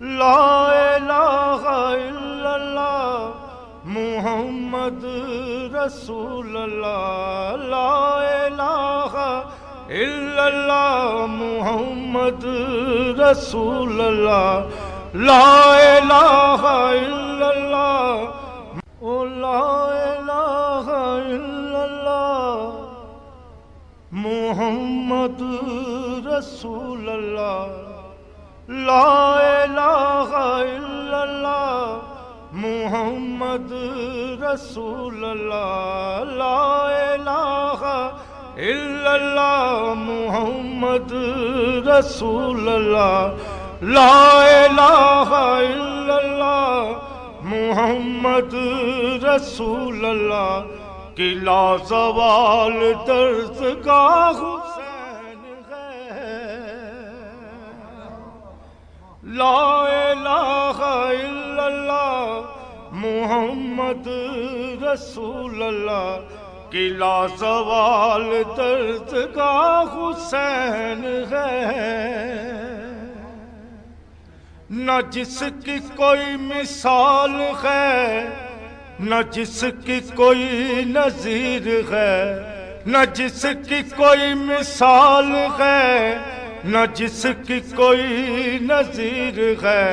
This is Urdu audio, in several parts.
لا الہ الا اللہ محمد رسول اللہ، لا الہ الا اللہ محمد رسول اللہ، لا الہ الا اللہ، او لا الہ الا اللہ محمد رسول اللہ، لا الہ الا اللہ محمد رسول اللہ، لا الہ الا اللہ محمد رسول اللہ، لا الہ الا اللہ محمد رسول اللہ، کہ لا زوال درسگاہ حسین ہے، لا الہ الا اللہ محمد رسول اللہ، کہ لا زوال درسگاہ حسین ہے، نہ جس کی کوئی مثال ہے، نہ جس کی کوئی نظیر ہے، نہ جس کی کوئی مثال ہے، نہ جس کی کوئی نظیر ہے،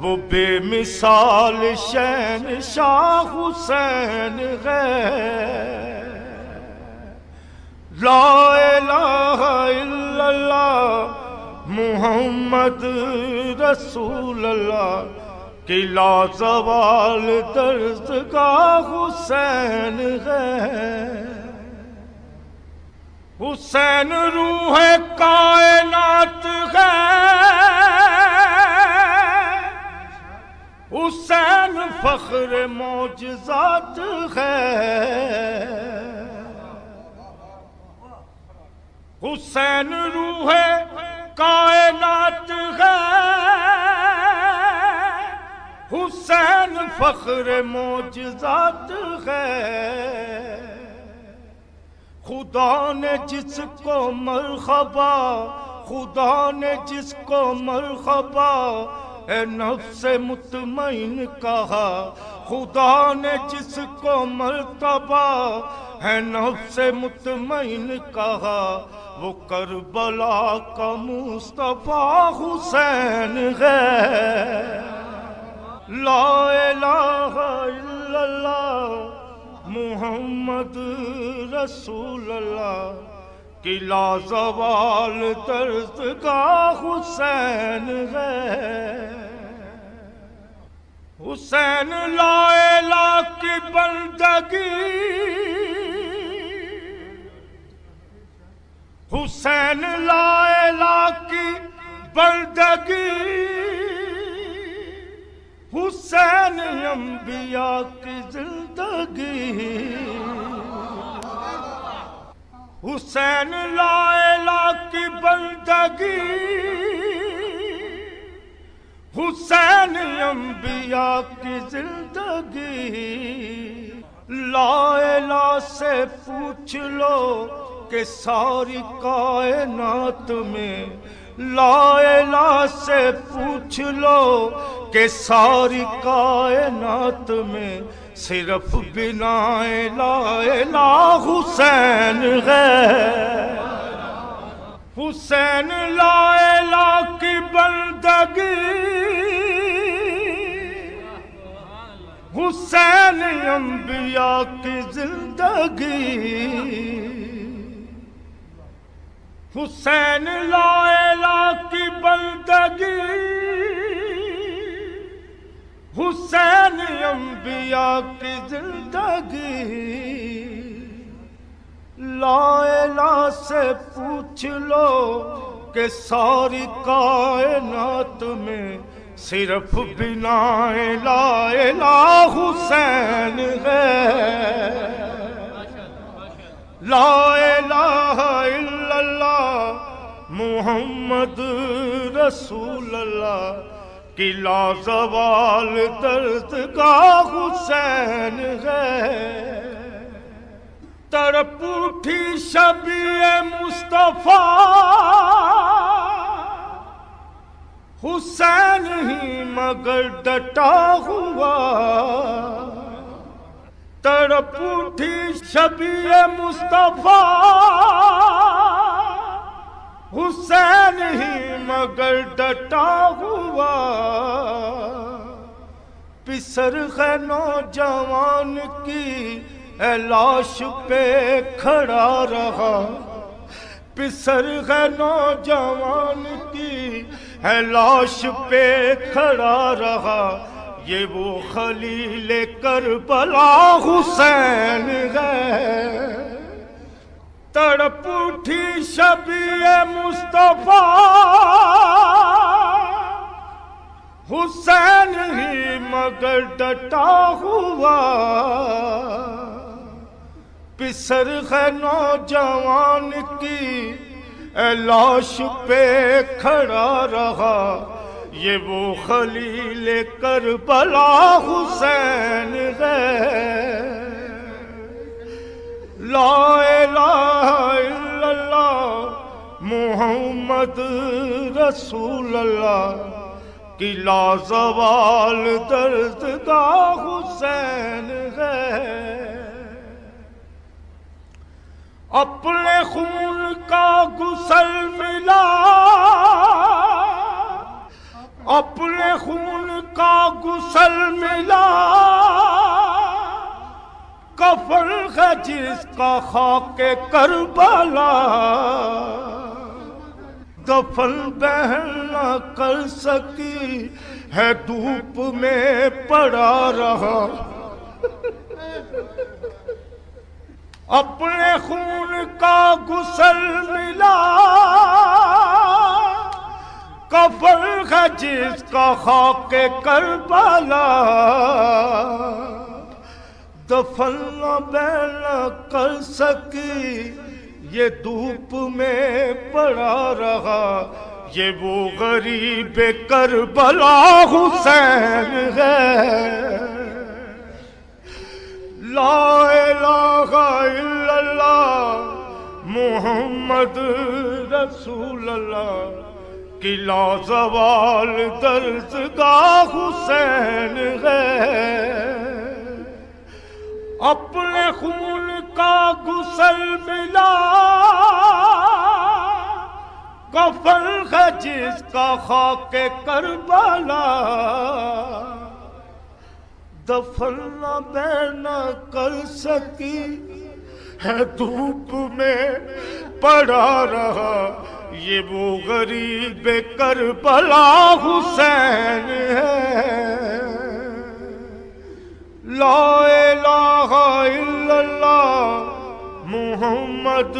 وہ بے مثال شہنشاہ حسین ہے، لا الہ الا اللہ محمد رسول اللہ، کہ لا زوال درسگاہ حسین ہے، حسین روح کائنات ہے، حسین فخر معجزات ہے، حسین روح کائنات ہے، حسین فخر معجزات ہے، خدا نے جس کو مرحبا، خدا نے جس کو مرحبا اے نفس مطمئن کہا، خدا نے جس کو مرتبہ ہے نفس مطمئن کہا، وہ کربلا کا مصطفیٰ حسین ہے، لا الہ الا اللہ محمد رسول اللہ، کہ لا زوال درسگاہ حسین ہے، حسین لا الہ کی بندگی، حسین لا الہ کی بندگی، حسین انبیاء کی زندگی، حسین لا الہ کی بندگی، حسین انبیاء کی زندگی، لا الہ سے پوچھ لو کہ ساری کائنات میں، لا الہ سے پوچھ لو کہ ساری کائنات میں صرف بنا لا الہ حسین ہے، حسین لا الہ کی بندگی، حسین انبیاء کی زندگی، حسین لا الہ کی بندگی، حسین انبیاء کی زندگی، لا الہ سے پوچھ لو کہ ساری کائنات میں صرف بنا لا الہ حسین ہے، لا الہ الا اللہ محمد رسول اللہ، کہ لا زوال درسگاہ حسین ہے، تڑپ اٹھی شبیہ مصطفیٰ حسین ہی مگر ڈٹا ہوا، تڑپ اٹھی شبیہ مصطفیٰ، حسین ہی مگر ڈٹا ہوا، پسر ہے نوجوان کی اے لاش پہ کھڑا رہا، پسر ہے نوجوان کی اے لاش پہ کھڑا رہا، یہ وہ خلیل کربلا حسین ہے، تڑپ اٹھی شبیہ مصطفیٰ، حسین ہی مگر ڈٹا ہوا، پسر ہے نوجوان کی اے لاش پہ کھڑا رہا، یہ وہ خلیل کربلا حسین ہے، لا الہ الا اللہ محمد رسول اللہ کی لازوال دردگاہ حسین ہے، اپنے خون کا غسل ملا، اپنے خون کا غسل ملا، کفن ہے جس کا خاک کربلا، دفن بہن نہ کر سکی ہے دھوپ میں پڑا رہا، اپنے خون کا غسل ملا، کفن ہے جس کا خاک کربلا، دفن نہ بہن کر سکی یہ دھوپ میں پڑا رہا، یہ وہ غریب کربلا حسین ہے، لا الہ الا اللہ محمد رسول اللہ کی لازوال درسگاہ حسین ہے، اپنے خون کا غسل ملا، کفن ہے جس کا خاک کربلا، دفن نہ میں نہ کر سکی ہے دھوپ میں پڑا رہا، یہ وہ غریب کربلا حسین ہے، لا الہ الا اللہ محمد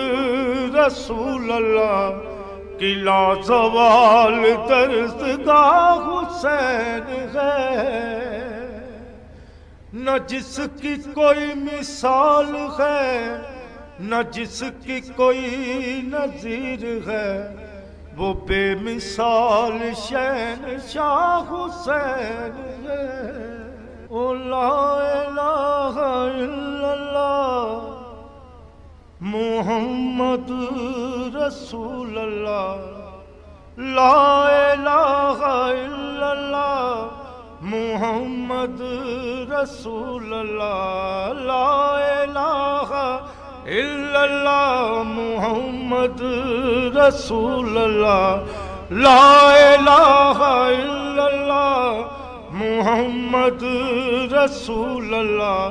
رسول اللہ کی لازوال درسگاہ حسین ہے، نہ جس کی کوئی مثال ہے، نہ جس کی کوئی نظیر ہے، وہ بے مثال شہنشاہ حسین ہے، او لا الہ الا اللہ محمد رسول اللہ، لا الہ الا اللہ محمد رسول اللہ، لا الہ الا اللہ محمد رسول اللہ، لا الہ الا اللہ محمد رسول اللہ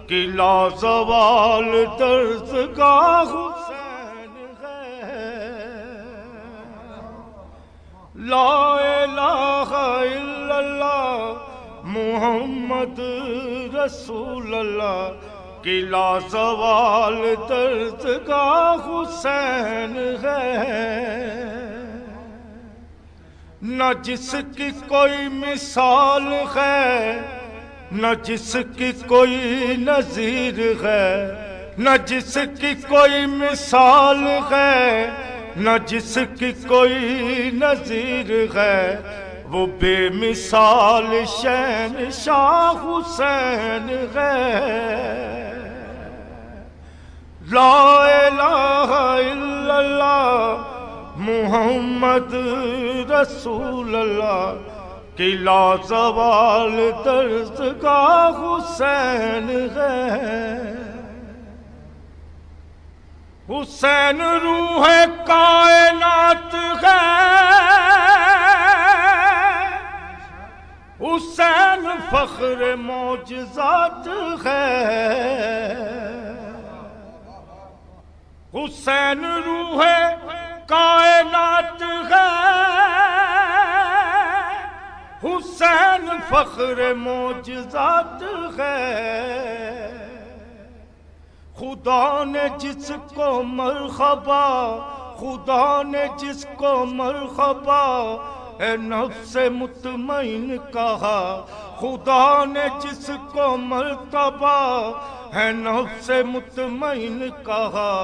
کی لازوال درسگاہ حسین ہے، لا الہ الا اللہ محمد رسول اللہ کی لازوال درسگاہ حسین ہے، نہ جس کی کوئی مثال ہے، نہ جس کی کوئی نظیر ہے، نہ جس کی کوئی مثال ہے، نہ جس کی کوئی نظیر ہے، وہ بے مثال شہنشاہ حسین ہے، لا الہ الا اللہ محمد رسول اللہ کی لازوال درسگاہ حسین ہے، حسین روح کائنات ہے، حسین فخر معجزات ہے، حسین روح کائنات ہے، حسین فخر معجزات ہے۔ خدا نے جس کو مرحبا، خدا نے جس کو مرحبا اے نفس مطمئن کہا، خدا نے جس کو مرتبہ ہے نفس مطمئن کہا،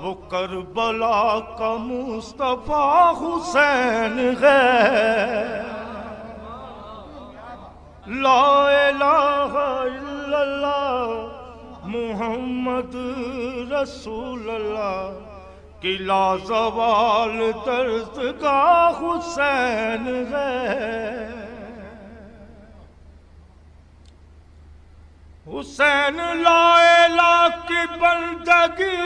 وہ کربلا کا مصطفیٰ حسین ہے۔ لا الہ الا اللہ محمد رسول اللہ کی لازوال درسگاہ حسین ہے۔ حسین لا الہ کی بندگی،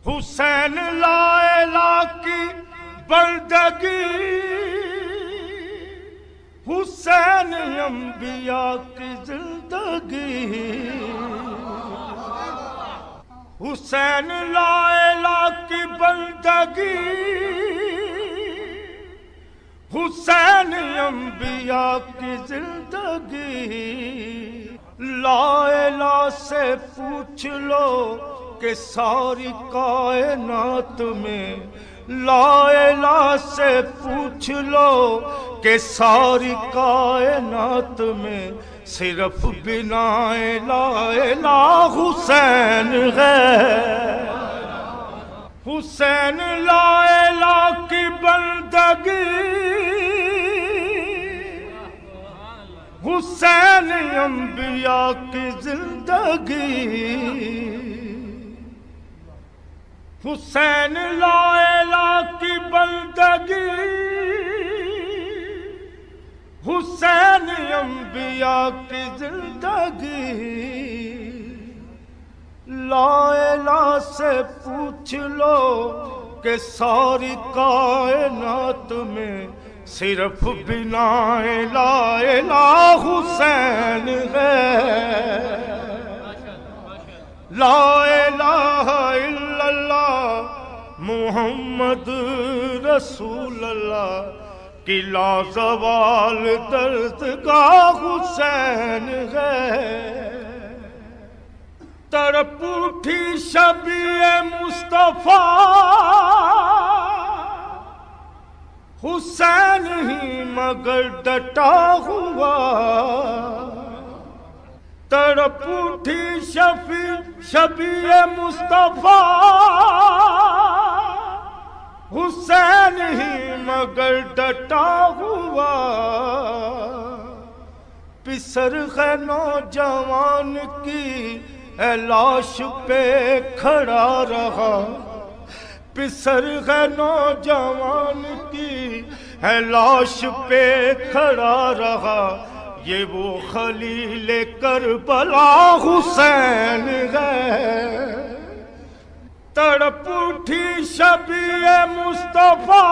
حسین لا الہ کی بندگی، حسین انبیاء کی زندگی، حسین لا الہ کی بندگی، حسین انبیاء کی زندگی۔ لا الہ سے پوچھ لو کہ ساری کائنات میں، لا الہ سے پوچھ لو کہ ساری کائنات میں صرف بنا لا الہ حسین ہے۔ حسین لا الہ کی بندگی، حسین انبیاء کی زندگی، حسین لا الہ کی بندگی، حسین انبیاء کی زندگی۔ لا الہ سے پوچھ لو کہ ساری کائنات میں صرف بنا لا الہ حسین ہے۔ لا الہ الا اللہ محمد رسول اللہ کی لازوال درسگاہ حسین ہے۔ تڑپ اٹھی شبیہ مصطفیٰ، حسین ہی مگر ڈٹا ہوا، تڑپ اٹھی شبیہ مصطفیٰ، حسین ہی مگر ڈٹا ہوا۔ پسر ہے نوجوان کی اے لاش پہ کھڑا رہا، پسر ہے نوجوان کی اے لاش پہ کھڑا رہا، یہ وہ خلیل کربلا حسین ہے۔ تڑپ اٹھی شبیہ مصطفیٰ،